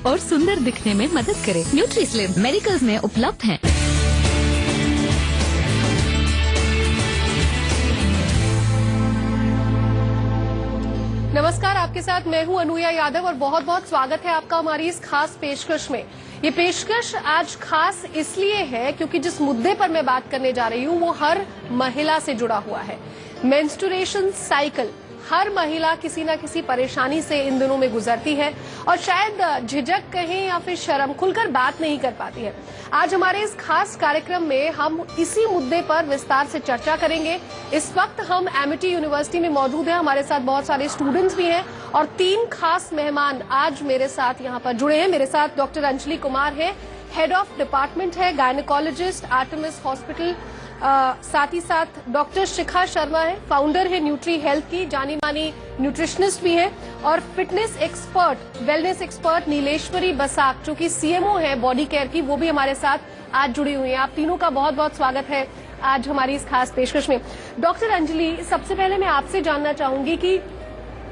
और सुंदर दिखने में मदद करे। न्यूट्रीस्लिम मेडिकल्स में उपलब्ध है। नमस्कार, आपके साथ मैं हूं अनुया यादव और बहुत बहुत स्वागत है आपका हमारी इस खास पेशकश में। ये पेशकश आज खास इसलिए है क्योंकि जिस मुद्दे पर मैं बात करने जा रही हूं वो हर महिला से जुड़ा हुआ है। Menstruation cycle. हर महिला किसी न किसी परेशानी से इन दिनों में गुजरती है और शायद झिझक कहें या फिर शर्म, खुलकर बात नहीं कर पाती है। आज हमारे इस खास कार्यक्रम में हम इसी मुद्दे पर विस्तार से चर्चा करेंगे। इस वक्त हम एमिटी यूनिवर्सिटी में मौजूद हैं। हमारे साथ बहुत सारे स्टूडेंट्स भी हैं और 3 खास मेहमान आज मेरे साथ यहाँ पर जुड़े हैं। मेरे साथ डॉक्टर अंजलि कुमार है, हेड ऑफ डिपार्टमेंट है, गायनेकोलॉजिस्ट, आर्टेमिस हॉस्पिटल। साथ ही साथ डॉक्टर शिखा शर्मा है, फाउंडर है न्यूट्री हेल्थ की, जानी मानी न्यूट्रिशनिस्ट भी है, और fitness expert, wellness expert Nileshwari Basak जो कि सीएमओ है बॉडी केयर की, वो भी हमारे साथ आज जुड़ी हुई हैं। आप तीनों का बहुत बहुत स्वागत है आज हमारी इस खास पेशकश में। डॉक्टर अंजलि, सबसे पहले मैं आपसे जानना चाहूंगी कि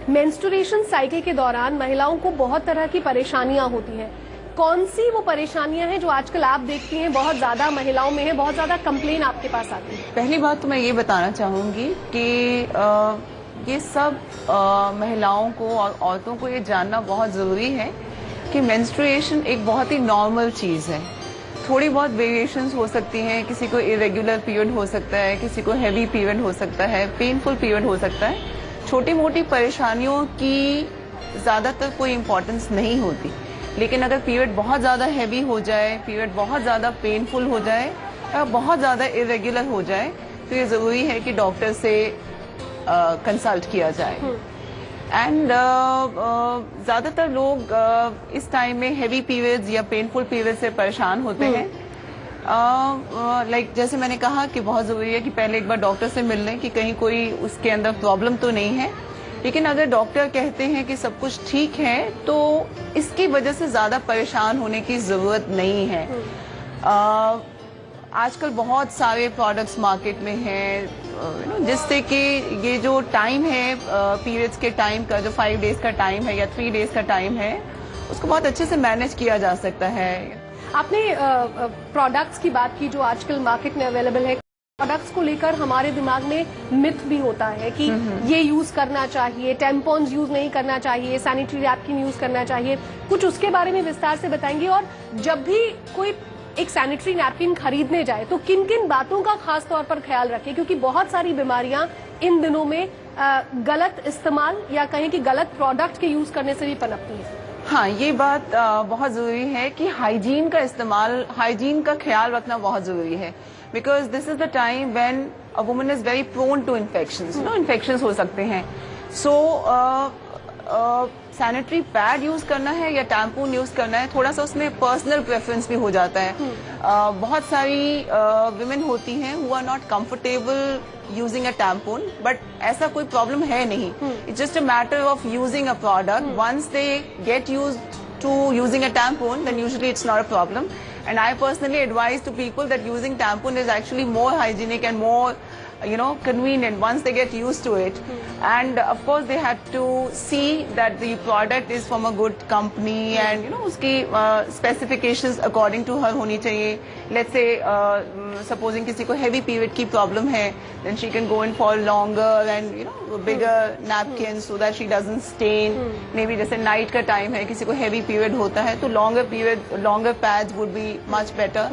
मेंस्ट्रुएशन साइकिल के दौरान महिलाओं को बहुत तरह की परेशानियां होती हैं। कौन सी वो परेशानियां हैं जो आजकल आप देखती हैं बहुत ज्यादा महिलाओं में है, बहुत ज्यादा कंप्लेन आपके पास आती है? पहली बात तो मैं ये बताना चाहूंगी कि ये सब महिलाओं को और औरतों को ये जानना बहुत जरूरी है कि मेंस्ट्रुएशन एक बहुत ही नॉर्मल चीज है। थोड़ी बहुत वेरिएशंस हो सकती हैं, किसी को इरेगुलर पीरियड हो सकता है, किसी को हैवी पीरियड हो सकता है, पेनफुल पीरियड हो सकता है। छोटी मोटी परेशानियों की ज्यादातर कोई इम्पोर्टेंस नहीं होती, लेकिन अगर पीरियड बहुत ज्यादा हैवी हो जाए, पीरियड बहुत ज्यादा पेनफुल हो जाए या बहुत ज्यादा इरेगुलर हो जाए तो ये जरूरी है कि डॉक्टर से कंसल्ट किया जाए। एंड ज्यादातर लोग इस टाइम में हैवी पीरियड्स या पेनफुल पीरियड से परेशान होते हैं। लाइक जैसे मैंने कहा कि बहुत जरूरी है कि पहले एक बार डॉक्टर से मिल लें कि कहीं कोई उसके अंदर प्रॉब्लम तो नहीं है। लेकिन अगर डॉक्टर कहते हैं कि सब कुछ ठीक है तो इसकी वजह से ज्यादा परेशान होने की जरूरत नहीं है। आजकल बहुत सारे प्रोडक्ट्स मार्केट में हैं जिससे कि ये जो टाइम है पीरियड्स के टाइम का, जो 5 डेज का टाइम है या 3 डेज का टाइम है, उसको बहुत अच्छे से मैनेज किया जा सकता है। आपने प्रोडक्ट्स की बात की जो आजकल मार्केट में अवेलेबल है। प्रोडक्ट्स को लेकर हमारे दिमाग में मिथ भी होता है कि ये यूज करना चाहिए, टेम्पॉन्स यूज नहीं करना चाहिए, सैनिटरी नैपकिन यूज करना चाहिए। कुछ उसके बारे में विस्तार से बताएंगे। और जब भी कोई एक सैनिटरी नैपकिन खरीदने जाए तो किन किन बातों का खास तौर पर ख्याल रखें, क्योंकि बहुत सारी बीमारियां इन दिनों में गलत इस्तेमाल या कहें कि गलत प्रोडक्ट के यूज करने से भी पनपती है। हाँ, ये बात बहुत जरूरी है कि हाइजीन का इस्तेमाल, हाइजीन का ख्याल रखना बहुत जरूरी है। Because this is the time when a woman is very prone to infections. Infections हो सकते हैं। सो सैनिटरी पैड यूज करना है या टैम्पून यूज करना है, थोड़ा सा उसमें पर्सनल प्रेफरेंस भी हो जाता है। बहुत सारी विमेन होती हैं who are not comfortable using a tampon, but ऐसा कोई प्रॉब्लम है नहीं। It's just a matter of using a product. Once they get used to using a tampon, then usually it's not a problem. And I personally advise to people that using tampon is actually more hygienic and more, convenient once they get used to it. And of course they have to see that the product is from a good company and uski specifications according to her honi chahiye. Let's say supposing किसी को heavy period की problem है, then she can go in for longer and bigger napkins so that she doesn't stain. Maybe जैसे night का time है, किसी को heavy period होता है तो longer pads would be much better.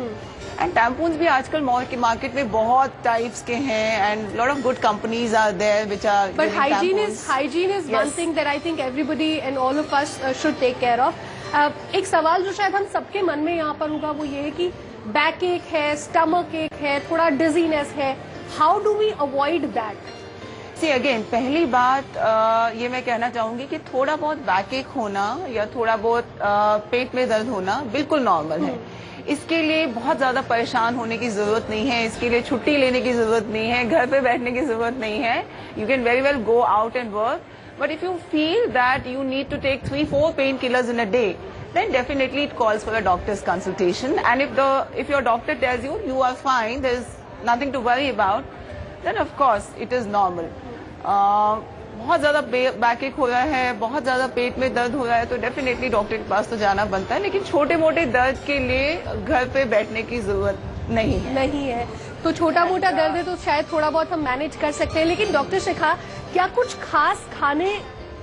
And tampons भी आजकल मार्केट में बहुत टाइप्स के हैं and lot of good companies are there which are but hygiene is one thing that I think everybody and all of us should take care of. एक सवाल जो शायद हम सबके मन में यहाँ पर होगा वो ये है कि बैक एक है, स्टमक एक है, थोड़ा डिजीनेस है, how do we avoid that? See again, पहली बात ये मैं कहना चाहूंगी कि थोड़ा बहुत बैक एक होना या थोड़ा बहुत पेट में दर्द होना बिल्कुल नॉर्मल है। इसके लिए बहुत ज्यादा परेशान होने की जरूरत नहीं है, इसके लिए छुट्टी लेने की जरूरत नहीं है, घर पे बैठने की जरूरत नहीं है। You can very well go out and work, but if you feel that you need to take 3-4 painkillers in a day, then definitely it calls for a doctor's consultation. And if your doctor tells you are fine, there is nothing to worry about, then of course it is normal. बहुत ज्यादा back एक हो रहा है, बहुत ज्यादा पेट में दर्द हो रहा है, तो डेफिनेटली डॉक्टर के पास तो जाना बनता है। लेकिन छोटे मोटे दर्द के लिए घर पे बैठने की जरूरत नहीं है। तो छोटा मोटा दर्द है तो शायद थोड़ा बहुत हम मैनेज कर सकते हैं। लेकिन डॉक्टर शिखा, क्या कुछ खास खाने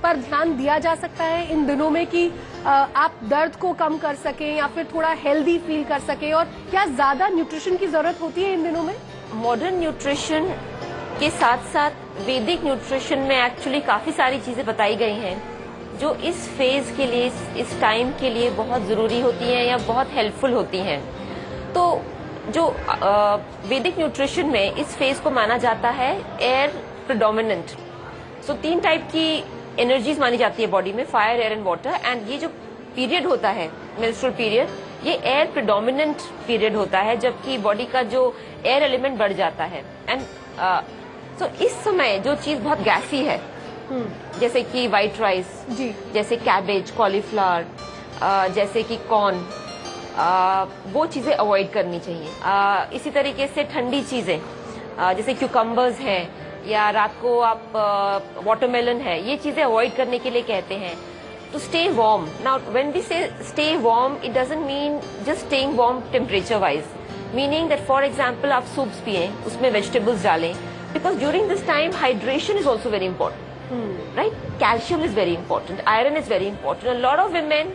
पर ध्यान दिया जा सकता है इन दिनों में कि आप दर्द को कम कर सकें या फिर थोड़ा हेल्दी फील कर सकें? और क्या ज्यादा न्यूट्रिशन की जरूरत होती है इन दिनों में? मॉडर्न न्यूट्रिशन के साथ साथ वैदिक न्यूट्रिशन में एक्चुअली काफी सारी चीजें बताई गई हैं जो इस फेज के लिए, इस टाइम के लिए बहुत जरूरी होती हैं या बहुत हेल्पफुल होती हैं। तो जो वैदिक न्यूट्रिशन में इस फेज को माना जाता है एयर प्रिडोमिनेंट। सो 3 टाइप की एनर्जीज मानी जाती है बॉडी में, fire, air and water. And ये जो पीरियड होता है, मेंस्ट्रुअल पीरियड, ये एयर प्रिडोमिनेंट पीरियड होता है, जबकि बॉडी का जो एयर एलिमेंट बढ़ जाता है। एंड तो इस समय जो चीज बहुत गैसी है, जैसे कि व्हाइट राइस, जैसे कैबेज, कॉलीफ्लावर, जैसे कि कॉर्न, वो चीजें अवॉइड करनी चाहिए। इसी तरीके से ठंडी चीजें जैसे क्यूकम्बर्स हैं या रात को आप वाटरमेलन है, ये चीजें अवॉइड करने के लिए कहते हैं। तो stay warm. Now when we say stay warm, it doesn't mean just staying warm temperature wise, meaning that for example आप सूप्स पिए, उसमें वेजिटेबल्स डालें, because during this time hydration is also very important, right? Calcium is very important, iron is very important. A lot of women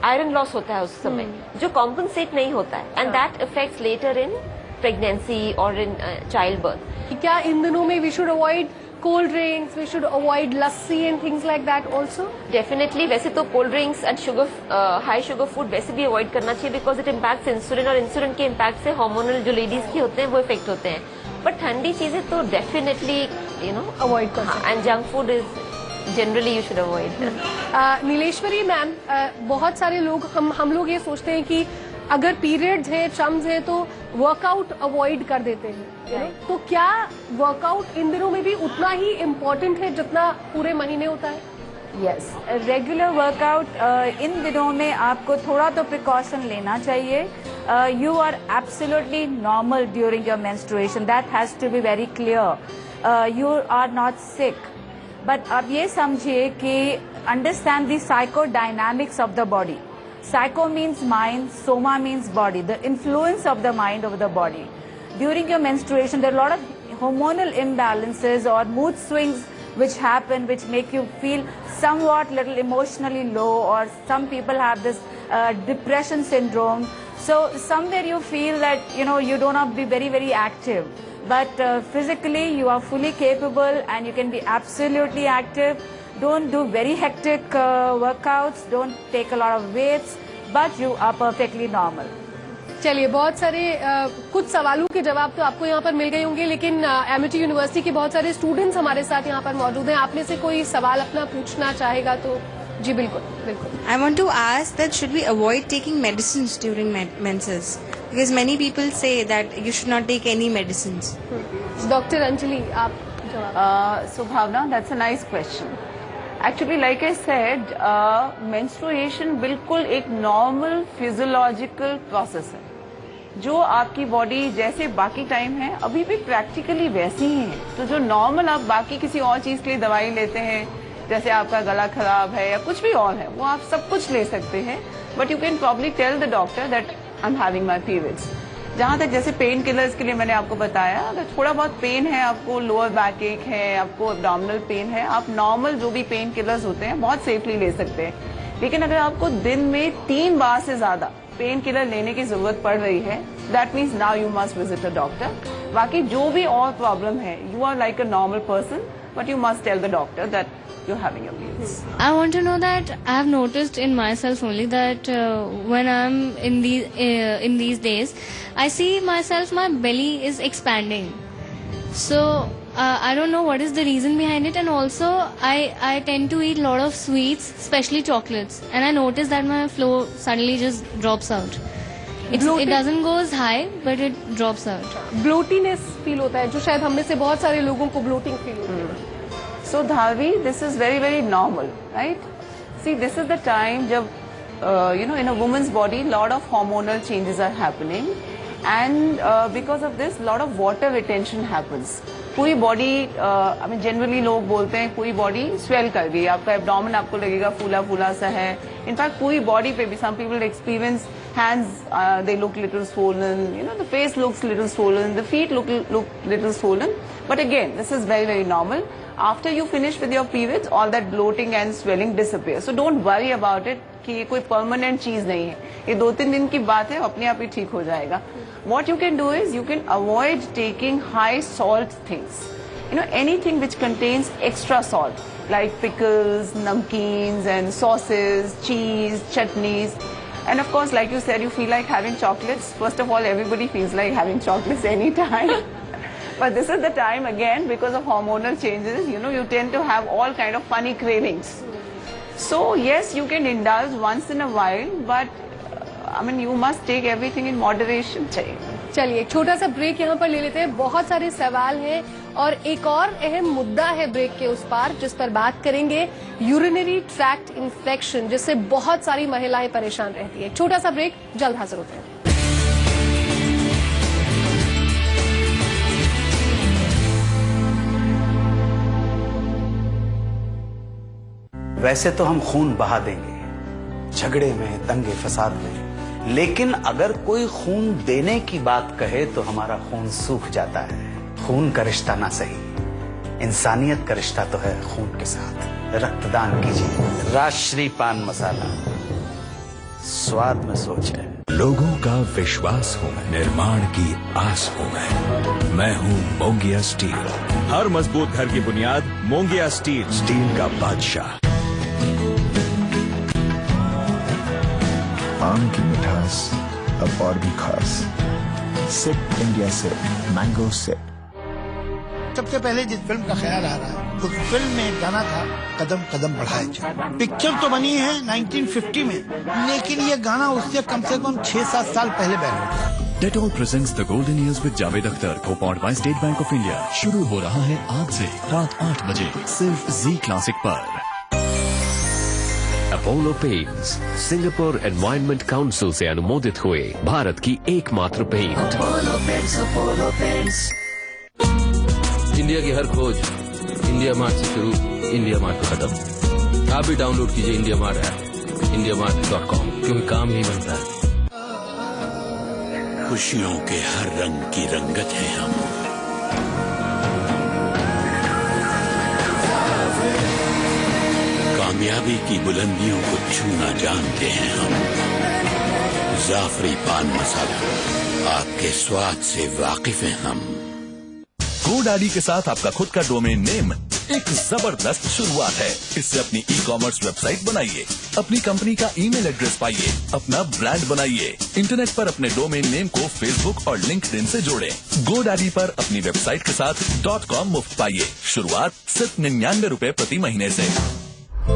iron loss होता है उस समय जो compensate नहीं होता है, and that affects later in pregnancy और इन childbirth. क्या इन दिनों में we should avoid cold drinks, we should avoid lassi and things like that also? Definitely. वैसे तो cold drinks and sugar, high sugar food वैसे भी अवॉइड करना चाहिए, बिकॉज इट इम्पैक्ट्स इंसुलिन, और इंसुलिन के इम्पैक्ट से हार्मोनल जो लेडीज की होते हैं वो इफेक्ट होते हैं। बट ठंडी चीजें तो डेफिनेटली अवॉइड कर and junk food is generally you should avoid. Nileshwari ma'am, बहुत सारे लोग, हम लोग ये सोचते हैं कि अगर पीरियड्स है, चम्स है, तो वर्कआउट अवॉइड कर देते हैं। तो क्या वर्कआउट इन दिनों में भी उतना ही इम्पोर्टेंट है जितना पूरे महीने होता है? यस, रेगुलर वर्कआउट इन दिनों में आपको थोड़ा तो प्रिकॉशन लेना चाहिए। You are absolutely normal during your menstruation. That has to be very clear. You are not sick. But अब ये समझिए कि understand the psychodynamics of the body. Psycho means mind, soma means body. The influence of the mind over the body. During your menstruation, there are a lot of hormonal imbalances or mood swings which happen, which make you feel somewhat little emotionally low, or some people have this depression syndrome. So somewhere you feel that you don't have to be very, very active, but physically you are fully capable and you can be absolutely active. Don't do very hectic workouts, don't take a lot of weights, but you are perfectly normal. चलिए, बहुत सारे कुछ सवालों के जवाब तो आपको यहाँ पर मिल गए होंगे, लेकिन एमिटी यूनिवर्सिटी के बहुत सारे स्टूडेंट्स हमारे साथ यहाँ पर मौजूद हैं। आप में से कोई सवाल अपना पूछना चाहेगा तो? जी बिल्कुल बिल्कुल। I want to ask that should we avoid taking medicines during menses? Because many people say that you should not take any medicines. Doctor Anjali, आप जवाब। So Bhavna, that's a nice question. Actually, like I said, menstruation बिल्कुल एक normal physiological process है, जो आपकी body जैसे बाकी time है अभी भी प्रैक्टिकली वैसी ही है। तो जो नॉर्मल आप बाकी किसी और चीज के लिए दवाई लेते हैं, जैसे आपका गला खराब है या कुछ भी और है, वो आप सब कुछ ले सकते हैं, but you can probably tell the doctor that I am having my periods. जहां तक जैसे पेन किलर्स के लिए मैंने आपको बताया, अगर थोड़ा बहुत पेन है, आपको लोअर बैक एक है, आपको एब्डोमिनल पेन है, आप नॉर्मल जो भी पेन किलर्स होते हैं बहुत सेफली ले सकते हैं। लेकिन अगर आपको दिन में 3 बार से ज्यादा पेन किलर लेने की जरूरत पड़ रही है, that means now you must visit a doctor. बाकी जो भी और प्रॉब्लम है, you are like a normal person, but you must tell the doctor that you're having your periods. I want to know that I have noticed in myself only that when I'm in these days, I see myself, my belly is expanding. So I don't know what is the reason behind it, and also I tend to eat a lot of sweets, especially chocolates, and I notice that my flow suddenly just drops out. It doesn't go as high, but it drops out. Bloatiness feel होता है, जो शायद हम में से बहुत सारे लोगों को ब्लोटिंग फील होती है। So Dharvi, this is very, very normal, right? See, this is the time जब in a woman's body, lot of hormonal changes are happening, and because of this, lot of water retention happens. पूरी body I mean generally लोग बोलते हैं पूरी body swell कर गई, आपका abdomen आपको लगेगा फूला फूला सा है। इनफैक्ट पूरी बॉडी पे भी some people experience hands they look little swollen, you know, the face looks little swollen, the feet look little swollen, but again this is very very normal. After you finish with your periods all that bloating and swelling disappears, so don't worry about it कि ये कोई permanent चीज नहीं है, ये 2-3 दिन की बात है, अपने आप ही ठीक हो जाएगा। What you can do is you can avoid taking high salt things, you know, anything which contains extra salt like pickles, namkeens and sauces, cheese, chutneys. And of course, like you said, you feel like having chocolates. First of all, everybody feels like having chocolates anytime. But this is the time again, because of hormonal changes, you know, you tend to have all kind of funny cravings. So yes, you can indulge once in a while, but I mean, you must take everything in moderation. चलिए एक छोटा सा break यहाँ पर ले लेते हैं। बहुत सारे सवाल हैं और एक और अहम मुद्दा है ब्रेक के उस पार, जिस पर बात करेंगे यूरिनरी ट्रैक्ट इन्फेक्शन, जिससे बहुत सारी महिलाएं परेशान रहती है। छोटा सा ब्रेक, जल्द हाजिर होते हैं। वैसे तो हम खून बहा देंगे झगड़े में, दंगे फसाद में, लेकिन अगर कोई खून देने की बात कहे तो हमारा खून सूख जाता है। खून का रिश्ता ना सही, इंसानियत का रिश्ता तो है खून के साथ। रक्तदान कीजिए। राष्ट्रीय पान मसाला, स्वाद में सोच है। लोगों का विश्वास हूँ मैं, निर्माण की आस हूँ मैं हूँ मोंगिया स्टील। हर मजबूत घर की बुनियाद मोंगिया स्टील, स्टील का बादशाह। आम की मिठास अब और भी खास। Sip India sip, mango sip. सबसे पहले जिस फिल्म का ख्याल आ रहा है, उस फिल्म में एक गाना था, कदम कदम बढ़ाए चल। पिक्चर तो बनी है 1950 में, लेकिन ये गाना उससे कम से कम 6-7 साल पहले बैठा। Dettol presents the golden years with Javed Akhtar, co-powered by State Bank of India. शुरू हो रहा है आज से रात 8 बजे सिर्फ जी क्लासिक पर। Apollo Paints Singapore Environment Council से अनुमोदित हुए भारत की एकमात्र पेंट। Apollo Paints, Apollo Paints. India की हर खोज इंडिया मार्ट से शुरू, इंडिया मार्ट पे खत्म। आप भी डाउनलोड कीजिए इंडिया मार्ट ऐप, indiamart.com, क्योंकि काम यही बनता है। खुशियों के हर रंग की रंगत है हम। कामयाबी की बुलंदियों को छूना जानते हैं हम। जाफरी पान मसाला, आपके स्वाद से वाकिफ हैं हम। GoDaddy के साथ आपका खुद का डोमेन नेम एक जबरदस्त शुरुआत है। इससे अपनी ई-कॉमर्स वेबसाइट बनाइए, अपनी कंपनी का ईमेल एड्रेस पाइए, अपना ब्रांड बनाइए। इंटरनेट पर अपने डोमेन नेम को फेसबुक और लिंक्डइन से जोड़ें। GoDaddy पर अपनी वेबसाइट के साथ .com मुफ्त पाइए। शुरुआत सिर्फ 99 रुपए प्रति महीने से।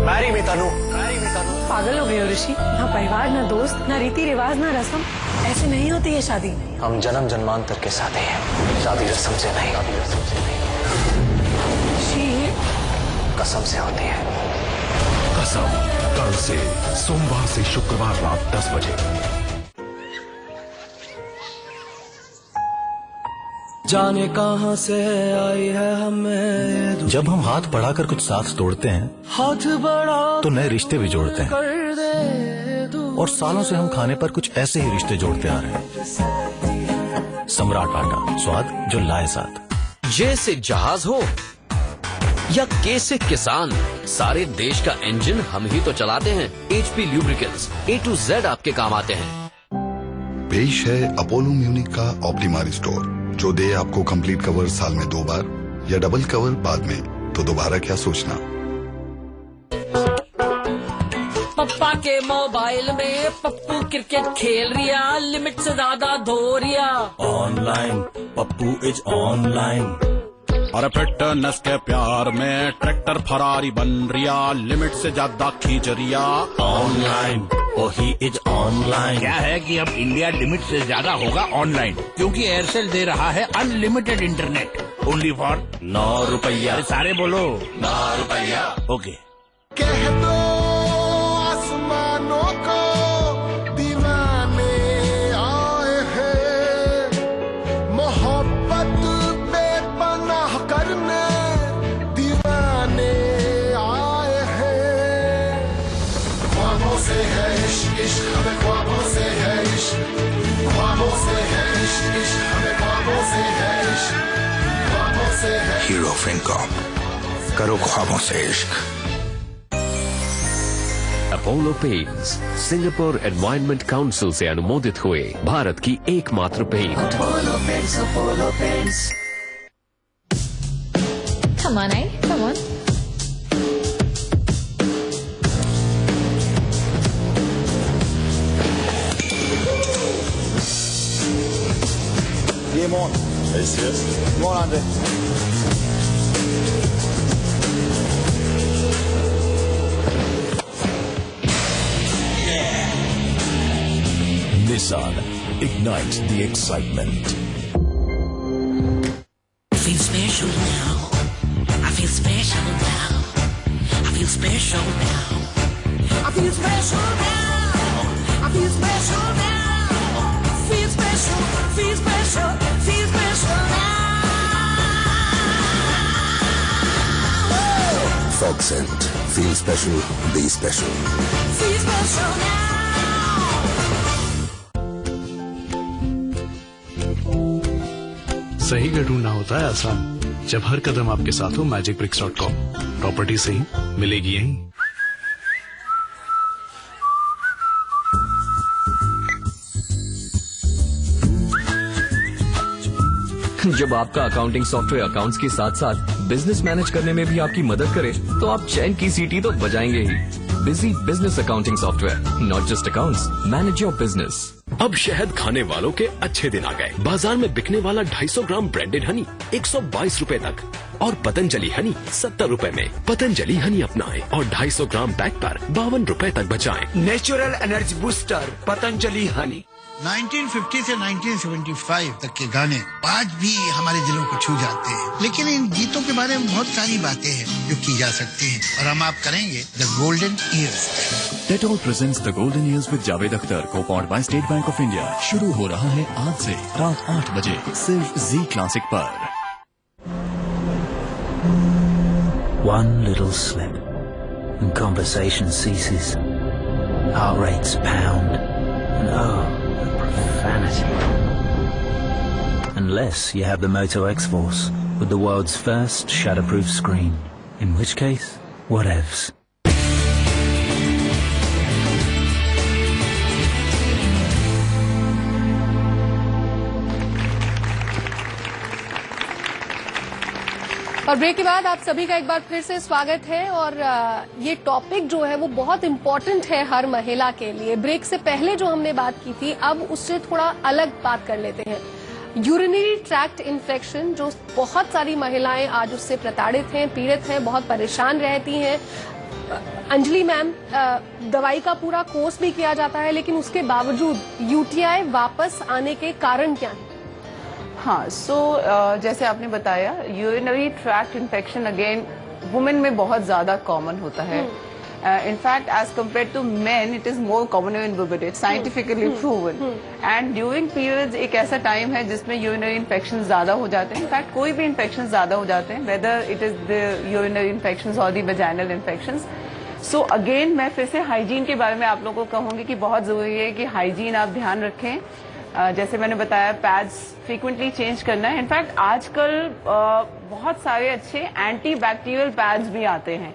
मैरी मी तनु। पागल हो गए हो ऋषि, ना परिवार, ना दोस्त, ना रीति रिवाज, ना रस्म। ऐसे नहीं होती है शादी। हम जन्म जन्मांतर के साथ हैं, शादी रस्म से नहीं। कसम से होती है। कसम कल से सोमवार से शुक्रवार रात 10 बजे। जाने कहां से आई है हमें। जब हम हाथ बढ़ाकर कुछ साथ तोड़ते हैं, हाथ बढ़ा तो नए रिश्ते भी जोड़ते हैं। और सालों से हम खाने पर कुछ ऐसे ही रिश्ते जोड़ते आ रहे हैं। सम्राट आटा, स्वाद जो लाए साथ। जैसे जहाज हो या के से किसान, सारे देश का इंजन हम ही तो चलाते हैं। HP lubricants A to Z आपके काम आते हैं। पेश है अपोलो म्यूनिक का ऑप्टिमा रिस्टोर, जो दे आपको कंप्लीट कवर साल में 2 बार या डबल कवर बाद में, तो दोबारा क्या सोचना। पप्पा के मोबाइल में पप्पू क्रिकेट खेल रिया, लिमिट से ज्यादा धो रिया। Online Pappu is online. और फिटनेस के प्यार में ट्रैक्टर फरारी बन रिया, लिमिट से ज्यादा खींच रिया। ऑनलाइन वही इज ऑनलाइन। क्या है कि अब इंडिया लिमिट से ज्यादा होगा ऑनलाइन, क्योंकि एयरसेल दे रहा है अनलिमिटेड इंटरनेट ओनली फॉर 9 रुपया। सारे बोलो 9 रुपया। ओके। कह दो आसमानों को दीवाने आए हैं, मोहब्बत बेपनाह का फिनकॉम, करो ख्वाबों से इश्क। Apollo Paints Singapore Environment Council से अनुमोदित हुए भारत की एकमात्र paint. Apollo Paints, Apollo Paints. Come on, come on. Game on. Are you serious? Come on, Andre. Nissan, ignite the excitement. I feel special now. I feel special now. I feel special now. I feel special now. I feel special now. Feel special, feel special, feel special now. Fog scent, feel special, be special. Feel special now. सही घर ढूंढना होता है आसान, जब हर कदम आपके साथ हो magicbricks.com। प्रॉपर्टी सही मिलेगी यहीं। जब आपका अकाउंटिंग सॉफ्टवेयर अकाउंट्स के साथ साथ बिजनेस मैनेज करने में भी आपकी मदद करे, तो आप चैन की सीटी तो बजाएंगे ही। Busy business accounting software, not just accounts, manage your business. अब शहद खाने वालों के अच्छे दिन आ गए। बाजार में बिकने वाला 250 ग्राम ब्रांडेड हनी 122 रुपए तक और पतंजलि हनी 70 रुपए में। पतंजलि हनी अपनाएं और 250 ग्राम पैक पर 52 रुपए तक बचाएं। Natural energy booster Patanjali Honey. 1950 से 1975 तक के गाने आज भी हमारे दिलों को छू जाते हैं, लेकिन इन गीतों के बारे में बहुत सारी बातें हैं जो की जा सकती हैं, और हम आप करेंगे the golden years. Dettol presents The Golden Years with Javed Akhtar, co-powered by State Bank of India। शुरू हो रहा है आज से रात 8 बजे सिर्फ जी क्लासिक पर। One little slip and conversation ceases. Heart rates pound and the profanity. Unless you have the Moto X-Force with the world's first shatterproof screen, in which case, whatevs. और ब्रेक के बाद आप सभी का एक बार फिर से स्वागत है। और ये टॉपिक जो है वो बहुत इम्पोर्टेंट है हर महिला के लिए। ब्रेक से पहले जो हमने बात की थी, अब उससे थोड़ा अलग बात कर लेते हैं। यूरिनरी ट्रैक्ट इन्फेक्शन, जो बहुत सारी महिलाएं आज उससे प्रताड़ित हैं, पीड़ित हैं, बहुत परेशान रहती हैं। अंजलि मैम, दवाई का पूरा कोर्स भी किया जाता है, लेकिन उसके बावजूद यूटीआई वापस आने के कारण क्या है? हाँ, जैसे आपने बताया, urinary tract infection again women में बहुत ज्यादा कॉमन होता है। In fact as compared to men it is more common in women, it's scientifically proven. And during periods एक ऐसा टाइम है जिसमें यूरिनरी इन्फेक्शन ज्यादा हो जाते हैं। इनफैक्ट कोई भी इन्फेक्शन ज्यादा हो जाते हैं, whether it is the urinary infection और the vaginal infection. So again मैं फिर से हाइजीन के बारे में आप लोगों को कहूंगी कि बहुत जरूरी है कि हाइजीन आप ध्यान रखें। जैसे मैंने बताया, पैड्स फ्रीक्वेंटली चेंज करना है। इनफैक्ट आजकल बहुत सारे अच्छे एंटी बैक्टीरियल पैड्स भी आते हैं।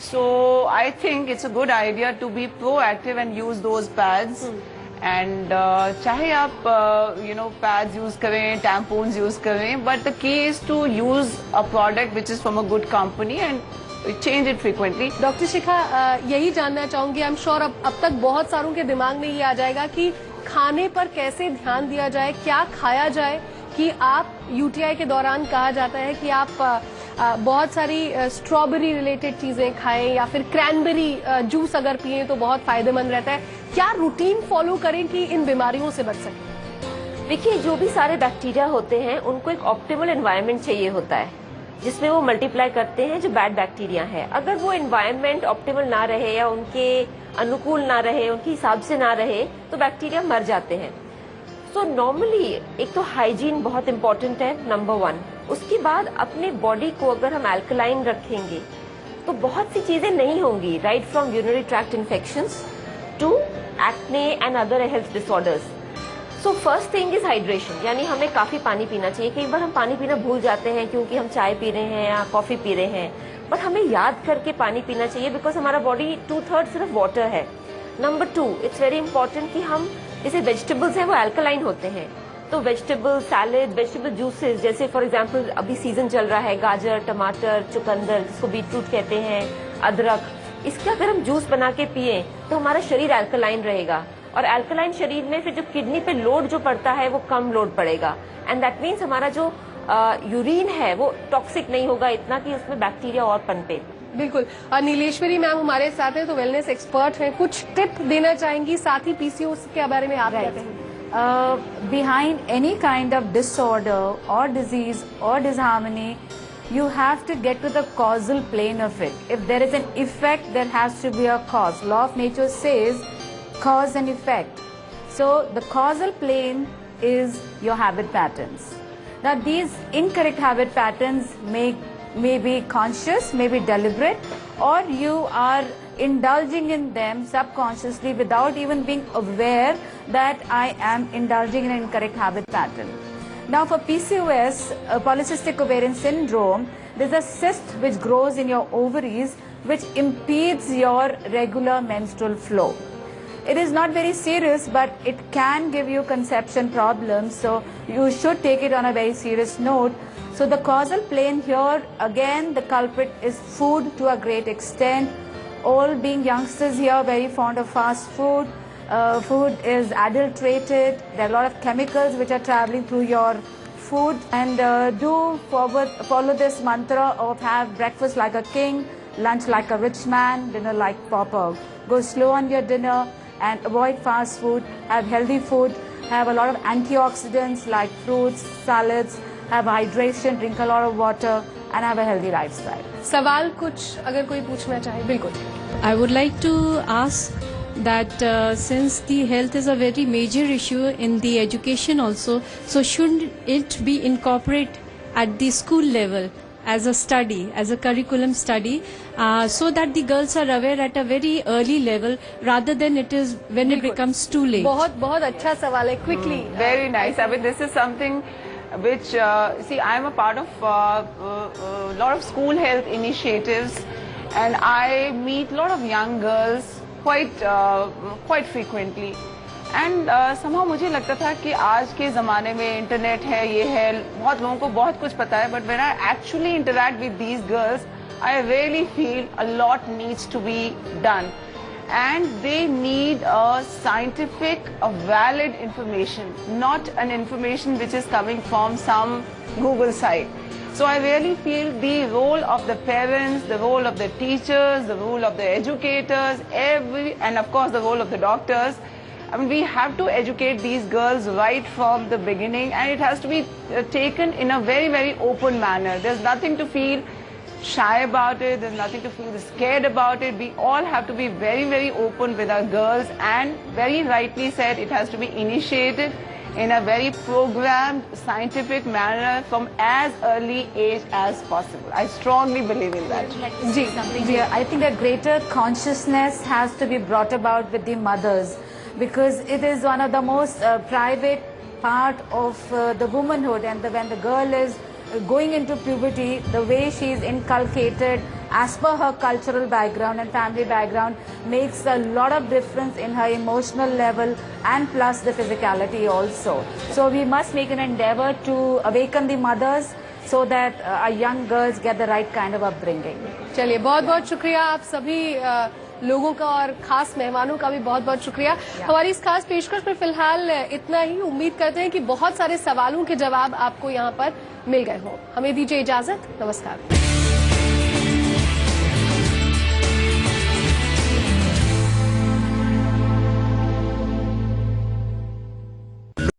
So I think it's a good idea to be proactive and use those pads. And चाहे आप पैड्स यूज करें, टैम्पून्स यूज करें, but the key is to use a product which is from a good company and change it frequently. Doctor Shikha, यही जानना चाहूंगी, I am sure अब तक बहुत सारों के दिमाग में ये आ जाएगा कि खाने पर कैसे ध्यान दिया जाए, क्या खाया जाए कि आप यूटीआई के दौरान कहा जाता है कि आप बहुत सारी स्ट्रॉबेरी रिलेटेड चीजें खाएं या फिर क्रैनबेरी जूस अगर पिएं तो बहुत फायदेमंद रहता है। क्या रूटीन फॉलो करें कि इन बीमारियों से बच सकें? देखिए, जो भी सारे बैक्टीरिया होते हैं उनको एक ऑप्टिमल एनवायरनमेंट चाहिए होता है जिसमें वो मल्टीप्लाई करते हैं, जो बैड बैक्टीरिया है। अगर वो एनवायरनमेंट ऑप्टिमल ना रहे या उनके अनुकूल ना रहे, उनके हिसाब से ना रहे, तो बैक्टीरिया मर जाते हैं। सो नॉर्मली एक तो हाइजीन बहुत इंपॉर्टेंट है, नंबर 1। उसके बाद अपने बॉडी को अगर हम अल्कलाइन रखेंगे तो बहुत सी चीजें नहीं होंगी, right from urinary tract infections to acne and other health disorders. So first thing is hydration, यानी हमें काफी पानी पीना चाहिए। कई बार हम पानी पीना भूल जाते हैं क्योंकि हम चाय पी रहे हैं या कॉफी पी रहे हैं, बट हमें याद करके पानी पीना चाहिए बिकॉज हमारा बॉडी 2/3 सिर्फ वाटर है। नंबर 2, इट्स वेरी इंपॉर्टेंट कि हम जैसे वेजिटेबल्स हैं वो अल्कलाइन होते हैं, तो वेजिटेबल सैलेड, वेजिटेबल जूसेस, जैसे फॉर एग्जांपल अभी सीजन चल रहा है गाजर, टमाटर, चुकंदर जिसको बीटरूट कहते हैं, अदरक, इसका अगर हम जूस बना के पिए तो हमारा शरीर अल्कलाइन रहेगा, और अल्कलाइन शरीर में फिर जो किडनी पे लोड जो पड़ता है वो कम लोड पड़ेगा, एंड दैट मीन्स हमारा जो यूरिन है वो टॉक्सिक नहीं होगा इतना कि उसमें बैक्टीरिया और पनपे। बिल्कुल। नीलेश्वरी मैम हमारे साथ हैं, तो वेलनेस एक्सपर्ट हैं, कुछ टिप देना चाहेंगी, साथ ही पीसीओएस के बारे में आप कहते हैं? Behind any kind of disorder or disease or disharmony, you have to get to the causal plane of it. If there is an effect, there has to be a cause. Law of nature says cause and effect. So the causal plane is your habit patterns. Now these incorrect habit patterns may be conscious, may be deliberate, or you are indulging in them subconsciously without even being aware that I am indulging in an incorrect habit pattern. Now for PCOS, polycystic ovarian syndrome, there's a cyst which grows in your ovaries which impedes your regular menstrual flow. It is not very serious, but it can give you conception problems, so you should take it on a very serious note. So the causal plane here, again the culprit is food to a great extent. All being youngsters here very fond of fast food. Food is adulterated. There are a lot of chemicals which are traveling through your food, and do follow this mantra of have breakfast like a king, lunch like a rich man, dinner like pauper. Go slow on your dinner and avoid fast food. Have healthy food. Have a lot of antioxidants like fruits, salads. Have hydration, drink a lot of water, and have a healthy lifestyle. सवाल कुछ अगर कोई पूछना चाहे, बिल्कुल। I would like to ask that since the health is a very major issue in the education also, so should it be incorporated at the school level as a study, as a curriculum study, so that the girls are aware at a very early level rather than it is when it becomes too late. बहुत अच्छा सवाल है, quickly. Very nice. I mean, this is something which, see, I am a part of a lot of school health initiatives, and I meet a lot of young girls quite frequently. And somehow मुझे लगता था कि आज के ज़माने में internet है, ये है, बहुत लोगों को बहुत कुछ पता है, but when I actually interact with these girls, I really feel a lot needs to be done. And they need a scientific, a valid information, not an information which is coming from some Google site. So I really feel the role of the parents, the role of the teachers, the role of the educators, and of course the role of the doctors. I mean, we have to educate these girls right from the beginning, and it has to be taken in a very, very open manner. There's nothing to feel shy about it, there's nothing to feel scared about it. We all have to be very, very open with our girls, and very rightly said, it has to be initiated in a very programmed, scientific manner from as early age as possible. I strongly believe in that. I think a greater consciousness has to be brought about with the mothers, because it is one of the most private part of the womanhood, and when the girl is going into puberty, the way she is inculcated as per her cultural background and family background makes a lot of difference in her emotional level, and plus the physicality also. So we must make an endeavor to awaken the mothers so that our young girls get the right kind of upbringing. चलिए, बहुत बहुत शुक्रिया आप सभी लोगों का, और खास मेहमानों का भी बहुत बहुत शुक्रिया। हमारी इस खास पेशकश में फिलहाल इतना ही। उम्मीद करते हैं कि बहुत सारे सवालों के जवाब आपको यहाँ पर मिल गए हों। हमें दीजिए इजाजत, नमस्कार।